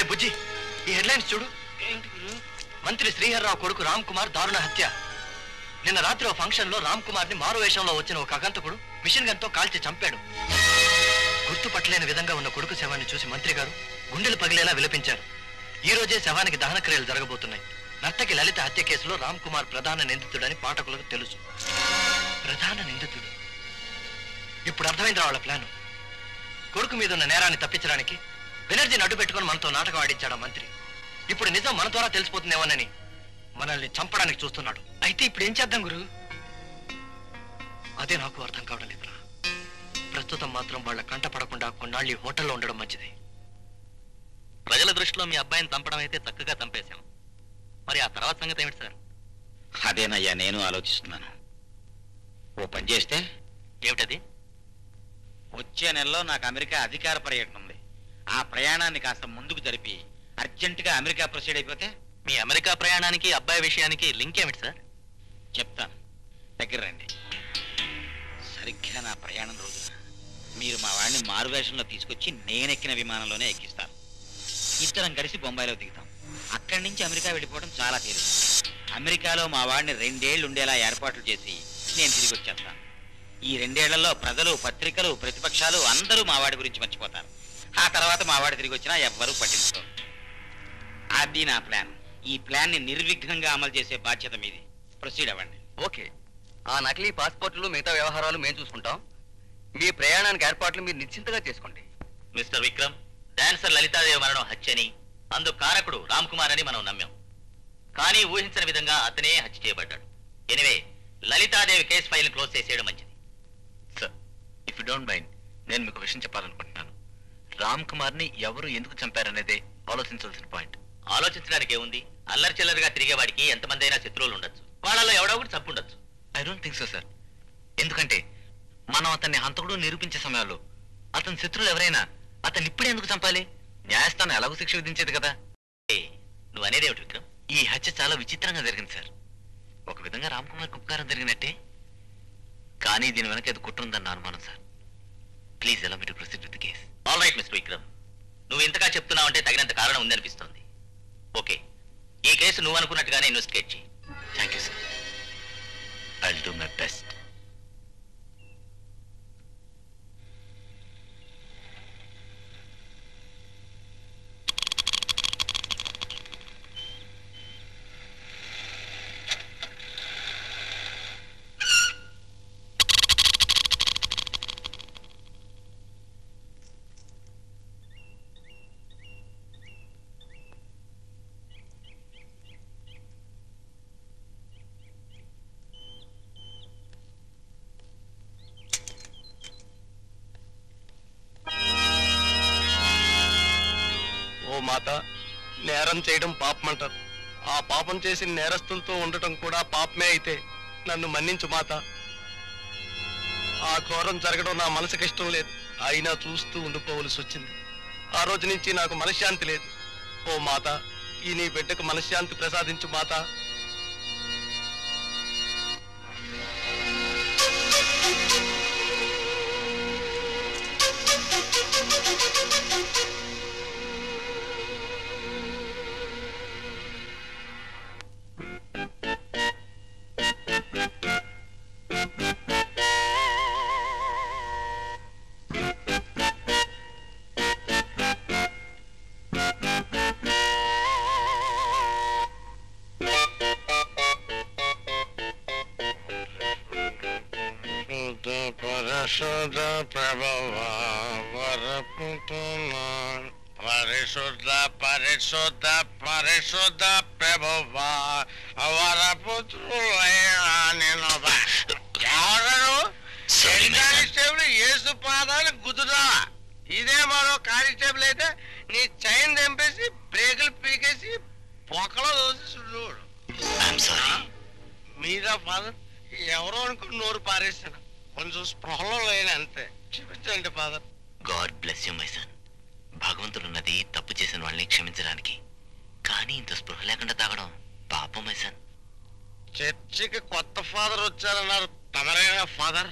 బుజ్జి, ఈ హెడ్లైన్స్ చూడు. మంత్రి శ్రీహర్రావు కొడుకు రామ్ కుమార్ దారుణ హత్య. నిన్న రాత్రి ఓ ఫంక్షన్ లో రామ్ కుమార్ ని మారు వేషంలో వచ్చిన ఒక అగంతకుడు మిషన్ గన్ తో కాల్చి చంపాడు. గుర్తుపట్టలేని విధంగా ఉన్న కొడుకు శవాన్ని చూసి మంత్రి గారు గుండెలు పగిలేలా విలపించారు. ఈ రోజే శవానికి దహన క్రియలు జరగబోతున్నాయి. నర్తకి లలిత హత్య కేసులో రామ్ కుమార్ ప్రధాన నిందితుడని పాఠకులకు తెలుసు. ప్రధాన నిందితుడు. ఇప్పుడు అర్థమైంది వాళ్ళ ప్లాన్. కొడుకు మీద ఉన్న నేరాన్ని తప్పించడానికి బెనర్జీని అడ్డు పెట్టుకుని మనతో నాటకం ఆడించాడు మంత్రి. ఇప్పుడు నిజం మన ద్వారా తెలిసిపోతుందేమోనని మనల్ని చంపడానికి చూస్తున్నాడు. అయితే ఇప్పుడు ఏం చేద్దాం గురు? అదే నాకు అర్థం కావడం లేదురా. ప్రస్తుతం మాత్రం వాళ్ళ కంట పడకుండా కొన్నాళ్ళు ఈ హోటల్లో ఉండడం మంచిది. ప్రజల దృష్టిలో మీ అబ్బాయిని చంపడం అయితే చక్కగా చంపేశాం. మరి ఆ తర్వాత సంగతి ఏమిటి సార్? అదేనయ్యా నేను ఆలోచిస్తున్నాను. ఓ పని చేస్తే ఏమిటది? వచ్చే నెలలో నాకు అమెరికా అధికార పర్యటన ఉంది. ఆ ప్రయాణాన్ని కాస్త ముందుకు జరిపి అర్జెంటుగా అమెరికా ప్రొసీడ్ అయిపోతే. మీ అమెరికా ప్రయాణానికి అబ్బాయి విషయానికి లింక్ ఏమిటి సార్? చెప్తాను, దగ్గర రండి. సరిగ్గా నా ప్రయాణం రోజున మీరు మా వాడిని మారువేషంలో తీసుకొచ్చి నేనెక్కిన విమానంలోనే ఎక్కిస్తాను. ఇద్దరం కలిసి బొంబాయిలో దిగుతాం. అక్కడి నుంచి అమెరికా వెళ్ళిపోవడం చాలా తేలిక. అమెరికాలో మా వాడిని 2 ఏళ్ళు ఉండేలా ఏర్పాట్లు చేసి నేను తిరిగి వచ్చేస్తాను. ఈ 2 ఏళ్లలో ప్రజలు, పత్రికలు, ప్రతిపక్షాలు అందరూ మా వాడి గురించి మర్చిపోతారు. ఆ తర్వాత మా వాడి తిరిగి వచ్చినా ఎవ్వరూ పట్టించుకోరు. అది నా ప్లాన్. ఈ ప్లాన్ ని నిర్విఘ్నంగా అమలు చేసే బాధ్యత మీది. ప్రొసీడ్ అవ్వండి. ఓకే, ఆ నకిలీ పాస్పోర్టులు మిగతా వ్యవహారాలు మేము చూసుకుంటాం. మీ ప్రయాణానికి ఏర్పాట్లు మీరు నిశ్చింతగా చేసుకోండి. మిస్టర్ విక్రమ్, డాన్సర్ లలితాదేవి మరణం హత్యని, అందుకు కారకుడు రామ్ కుమార్ అని మనం నమ్మాం. కానీ ఊహించిన విధంగా అతనే హత్య చేయబడ్డాడు. Anyway, Lalithadevi case file close చేసేయడం మంచిది. Sir, if you don't mind, నేను మీకు విషయం చెప్పాలనుకుంటున్నాను. రామ్ కుమార్ ని ఎవరు ఎందుకు చంపారనేదే ఆలోచించాల్సిన పాయింట్. ఆలోచించడానికి ఏముంది? అల్లరి చిల్లరిగా తిరిగేవాడికి ఎంతమంది అయినా శత్రువులు ఉండొచ్చు. వాళ్ళలో ఎవడో ఒకటి చంపుండొచ్చు. I don't think so sir. ఎందుకంటే మనం అతన్ని హంతకుడు నిరూపించే సమయంలో అతని శత్రువులు ఎవరైనా అతన్ని ఇప్పుడే ఎందుకు చంపాలి? న్యాయస్థానం ఎలాగో శిక్ష విధించేది కదా. నువ్వు అనేది ఏమిటి విక్రమ్? ఈ హత్య చాలా విచిత్రంగా జరిగింది సార్. ఒక విధంగా రామ్ కుమార్ ఉపకారం జరిగినట్టే, కానీ దీని వెనక ఏదో కుట్ర ఉందన్న అనుమానం sir. Please allow me to proceed with the case. All right mister Vikram, నువ్వు ఇంతగా చెప్తున్నావంటే తగినంత కారణం ఉందనిపిస్తోంది. ఓకే, ఈ కేసు నువ్వు అనుకున్నట్టుగానే ఇన్వెస్టిగేట్ చేయి. Thank you sir. I will do my best. మాత, నేరం చేయడం పాపమంటారు. ఆ పాపం చేసిన నేరస్తులతో ఉండటం కూడా పాపమే అయితే నన్ను మన్నించు మాత. ఆ ఘోరం జరగడం నా మనసుకి ఇష్టం లేదు, అయినా చూస్తూ ఉండిపోవలసి వచ్చింది. ఆ రోజు నుంచి నాకు మనశ్శాంతి లేదు. ఓ మాత, ఈ నీ బిడ్డకు మనశ్శాంతి ప్రసాదించు మాత. పరిశుద్ధ ప్రభువ పరిశుద్ధ పరిశుద్ధ పరిశుద్ధ ప్రభువ కానిస్టేబుల్ యేసు పాదాలు గుద్దుదా. ఇదే మరో కానిస్టేబుల్ అయితే నీ చైన్ తెంపేసి బ్రేకులు పీకేసి పొక్కలో దోసి. మీరా ఫాదర్? ఎవరో అనుకుని నోరు పారేస్తాను. కొంచెం స్పృహలో లేని అంతే. క్షమించండి father. God bless you my son. భగవంతుడున్నది తప్పు చేసిన వాళ్ళని క్షమించడానికి, కానీ ఇంత స్పృహ లేకుండా తాగడం పాపం మై సన్. చర్చికి కొత్త ఫాదర్ వచ్చారన్నారు, తమరేనా ఫాదర్?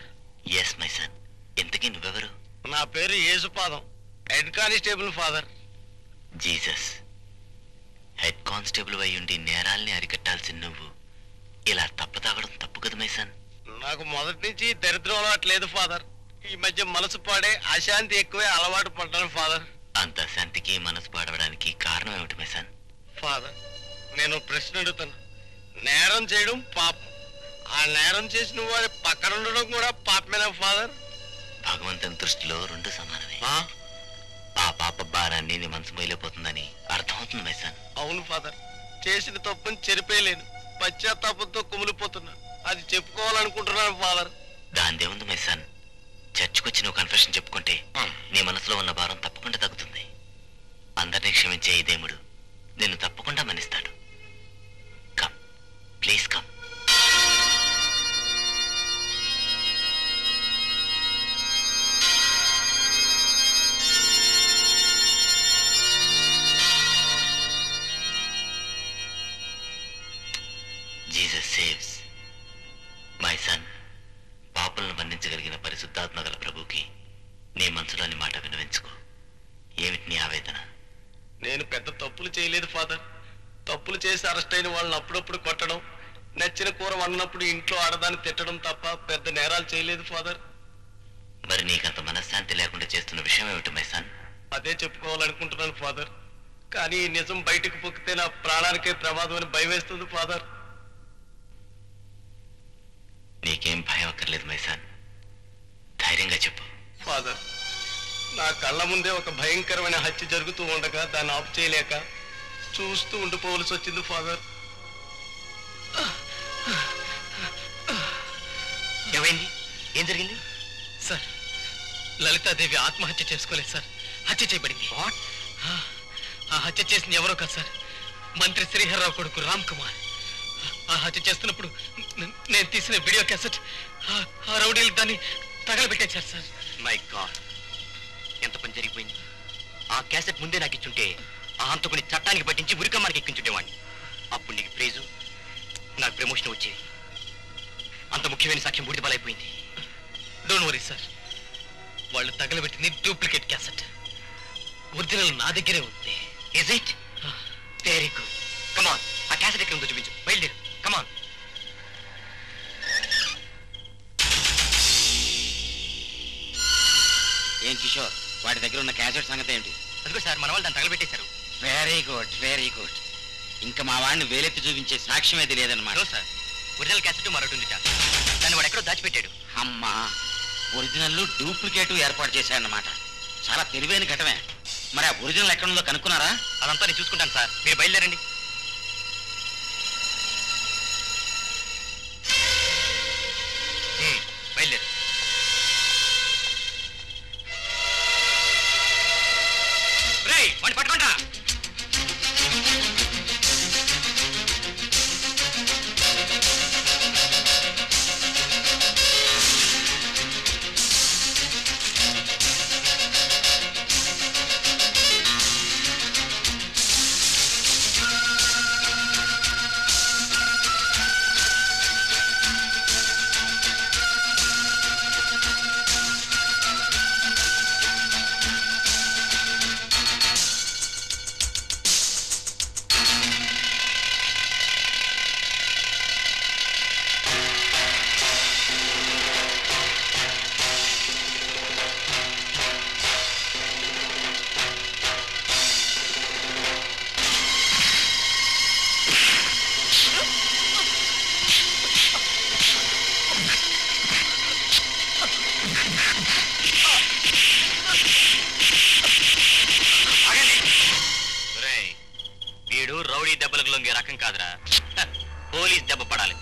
Yes my son. ఇంతకీ నువ్వెవరు? నా పేరు Yesupadam, head constable father. Jesus head constable అయి ఉండి నేరాల్ని అరికట్టాల్సిన నువ్వు ఇలా తప్పతాగడం తప్పు కదా మైసాన్. నాకు మొదటి నుంచి దరిద్రం అలవాటు లేదు ఫాదర్. ఈ మధ్య మనసు పాడే అశాంతి ఎక్కువే అలవాటు పడ్డాను ఫాదర్. అంత శాంతికి మనసు పాడవడానికి కారణం ఏమిటి మైసాన్? ఫాదర్, నేను ప్రశ్న అడుగుతాను. నేరం చేయడం పాపం, ఆ నేరం చేసిన వారి పక్కన ఉండడం కూడా పాపమేనా ఫాదర్? భగవంతుని దృష్టిలో రెండు సమానమే. ఆ పాప భారాన్ని నీ మనసు మొయిలిపోతుందని అర్థమవుతుంది మైసాన్. అవును ఫాదర్, చేసిన తప్పుని చెరిపేయలేను, పశ్చాత్తాపంతో కుమిలిపోతున్నా. అది చెప్పుకోవాలనుకుంటున్నాను ఫాదర్. దాందేముంది మైసాన్, చర్చకొచ్చి నువ్వు కన్ఫెషన్ చెప్పుకుంటే నీ మనసులో ఉన్న భారం తప్పకుండా తగ్గుతుంది. అందరినీ క్షమించే ఈ దేవుడు నిన్ను తప్పకుండా మన్నిస్తాడు. Come, please come. Jesus saves. My son, పాపలను మన్నించగలిగిన పరిశుద్ధాత్మ గల ప్రభుకి నీ మనసులోని మాట వినవించుకో. ఏమిటి నీ ఆవేదన? నేను పెద్ద తప్పులు చేయలేదు ఫాదర్. తప్పులు చేసి అరెస్ట్ అయిన వాళ్ళని అప్పుడప్పుడు కొట్టడం, నచ్చిన కూర వండినప్పుడు ఇంట్లో ఆడదాన్ని తిట్టడం తప్ప పెద్ద నేరాలు చేయలేదు ఫాదర్. మరి నీకంత మనశ్శాంతి లేకుండా చేస్తున్న విషయం ఏమిటి మై సన్? అదే చెప్పుకోవాలనుకుంటున్నాను ఫాదర్. కానీ ఈ నిజం బయటకు పొక్కితే నా ప్రాణానికే ప్రమాదం అని భయం వేస్తుంది ఫాదర్. నీకేం భయం అక్కర్లేదు మైసాన్, ధైర్యంగా చెప్పు. ఫాదర్, నా కళ్ళ ముందే ఒక భయంకరమైన హత్య జరుగుతూ ఉండగా దాన్ని ఆఫ్ చేయలేక చూస్తూ ఉండిపోవలసి వచ్చింది ఫాదర్. ఏమైంది? ఏం జరిగింది సార్? లలితాదేవి ఆత్మహత్య చేసుకోలేదు సార్, హత్య చేయబడింది. ఆ హత్య చేసింది ఎవరో కాదు సార్, మంత్రి శ్రీహర్రావు కొడుకు రామ్ కుమార్. ఆ హత్య చేస్తున్నప్పుడు నేను తీసిన వీడియో క్యాసెట్ ఆ రౌడీలు దాన్ని తగలబెట్టేశారు సార్. మై గాడ్, ఎంత పని జరిగిపోయింది. ఆ క్యాసెట్ ముందే నాకు ఇచ్చుంటే ఆ హంతకుని చట్టానికి పట్టించి ఉరికమ్మానికి ఎక్కించుంటేవాడిని. అప్పుడు నీకు ప్రైజు, నాకు ప్రమోషన్ వచ్చేది. అంత ముఖ్యమైన సాక్ష్యం బూడిదపాలైపోయింది. డోంట్ వరీ సార్, వాళ్ళు తగలబెట్టింది డూప్లికేట్ క్యాసెట్, ఒరిజినల్ నా దగ్గరే ఉంది. Is it? Very good. Come on, ఆ క్యాసెట్ ఎక్కడ ఉందో చూపించు. బయలుదేరు, కమాన్. ఏం కిషోర్, వాడి దగ్గర ఉన్న క్యాసెట్ సంగతి ఏంటి? అదిగో సార్, మన వాళ్ళు దాన్ని తగలబెట్టేశారు. Very good, very good. ఇంకా మా వాడిని వేలెత్తి చూపించే సాక్ష్యం అయితే లేదన్నమాట. సార్, ఒరిజినల్ క్యాసెట్ మరొకటి ఉంది సార్, దాన్ని వాడు ఎక్కడో దాచిపెట్టాడు. అమ్మా, ఒరిజినల్ డూప్లికేట్ ఏర్పాటు చేశాడన్నమాట. చాలా తెలివైన ఘటమే. మరి ఆ ఒరిజినల్ ఎక్కడుందో కనుక్కున్నారా? అదంతా నేను చూసుకుంటాను సార్, మీరు బయలుదేరండి. బయలుదేరు. రేయ్, వాడిని పట్టుకుంటా. వీడు రౌడీ దెబ్బలకు లొంగే రకం కాదురా, పోలీస్ దెబ్బ పడాలి.